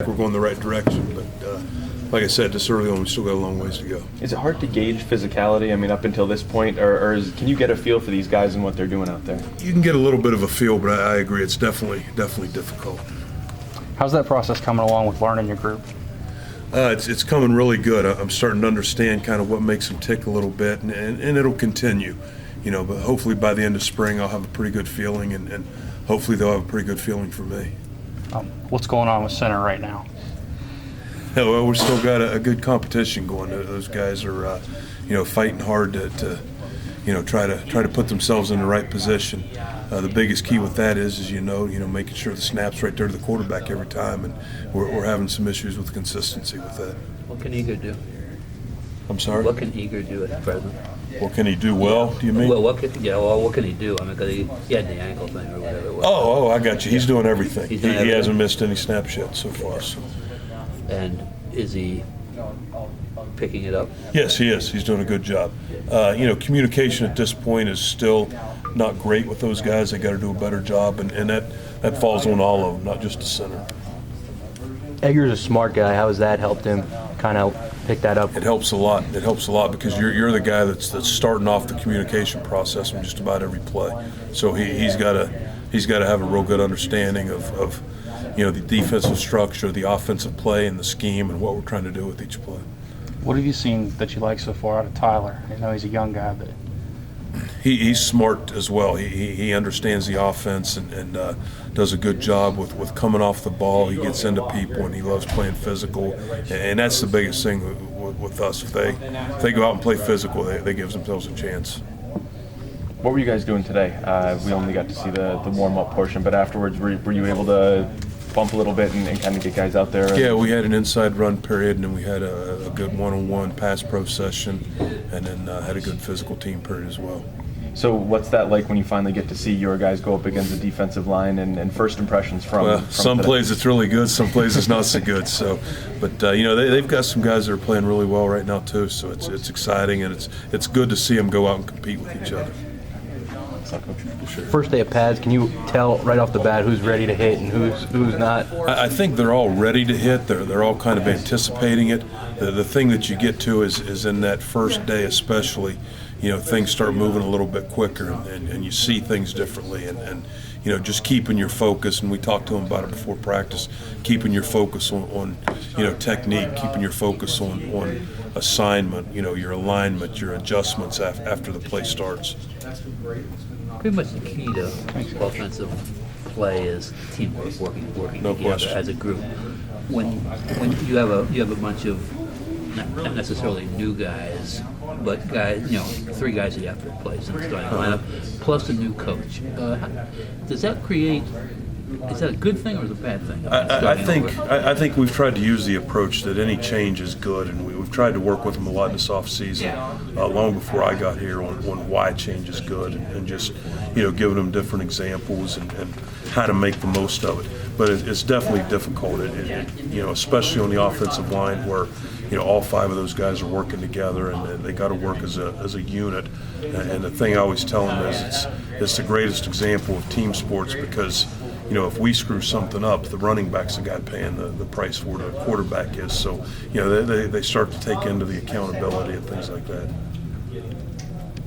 We're going the right direction, but like I said, this early on, we still got a long ways to go. Is it hard to gauge physicality? I mean, up until this point, or can you get a feel for these guys and what they're doing out there? You can get a little bit of a feel, but I agree, it's definitely difficult. How's that process coming along with learning your group? It's coming really good. I'm starting to understand kind of what makes them tick a little bit, and it'll continue, but hopefully by the end of spring, I'll have a pretty good feeling, and hopefully they'll have a pretty good feeling for me. What's going on with center right now? Well, we've still got a good competition going. Those guys are, fighting hard to try to put themselves in the right position. The biggest key with that is making sure the snap's right there to the quarterback every time, and we're having some issues with consistency with that. What can Eager do? I'm sorry? What can Eager do at present? What can he do well, do you mean? Well, what can he do? I mean, because he had the ankle thing or whatever it was. Oh, I got you. He's doing everything. He's doing He everything. hasn't missed any snaps yet so far. So. And is he picking it up? Yes, he is. He's doing a good job. Communication at this point is still not great with those guys. They got to do a better job, and that falls on all of them, not just the center. Egger's a smart guy. How has that helped him kind of pick that up? It helps a lot. It helps a lot because you're the guy that's starting off the communication process on just about every play. So he's got to have a real good understanding of the defensive structure, the offensive play, and the scheme, and what we're trying to do with each play. What have you seen that you like so far out of Tyler? I know he's a young guy, but He's smart as well. He understands the offense and does a good job with coming off the ball. He gets into people, and he loves playing physical. And that's the biggest thing with us. If they go out and play physical, they give themselves a chance. What were you guys doing today? We only got to see the warm-up portion, but afterwards, were you able to bump a little bit and kind of get guys out there? Yeah, we had an inside run period, and then we had a good one-on-one pass pro session, and then had a good physical team period as well. So what's that like when you finally get to see your guys go up against the defensive line and first impressions from some today? plays it's really good, some plays it's not so good. So, but they've got some guys that are playing really well right now too. So it's exciting, and it's good to see them go out and compete with each other. Sure. First day of pads, can you tell right off the bat who's ready to hit and who's not? I think they're all ready to hit. They're all kind of anticipating it. The thing that you get to is in that first day especially, things start moving a little bit quicker, and you see things differently, and just keeping your focus, and we talked to them about it before practice, keeping your focus on technique, keeping your focus on assignment, your alignment, your adjustments after the play starts. Pretty much the key to offensive play is teamwork, working No together question. as a group. When you have a bunch of not necessarily new guys, but guys, 3 guys that you have to replace in the starting lineup, plus a new coach. Does that create? Is that a good thing or is it a bad thing? I think we've tried to use the approach that any change is good, and we've tried to work with them a lot this offseason, long before I got here, on why change is good, and just giving them different examples and how to make the most of it. But it's definitely difficult, especially on the offensive line where all 5 of those guys are working together, and they got to work as a unit. And the thing I always tell them is it's the greatest example of team sports because if we screw something up, the running back's the guy paying the price for it, the quarterback is. So they start to take into the accountability and things like that.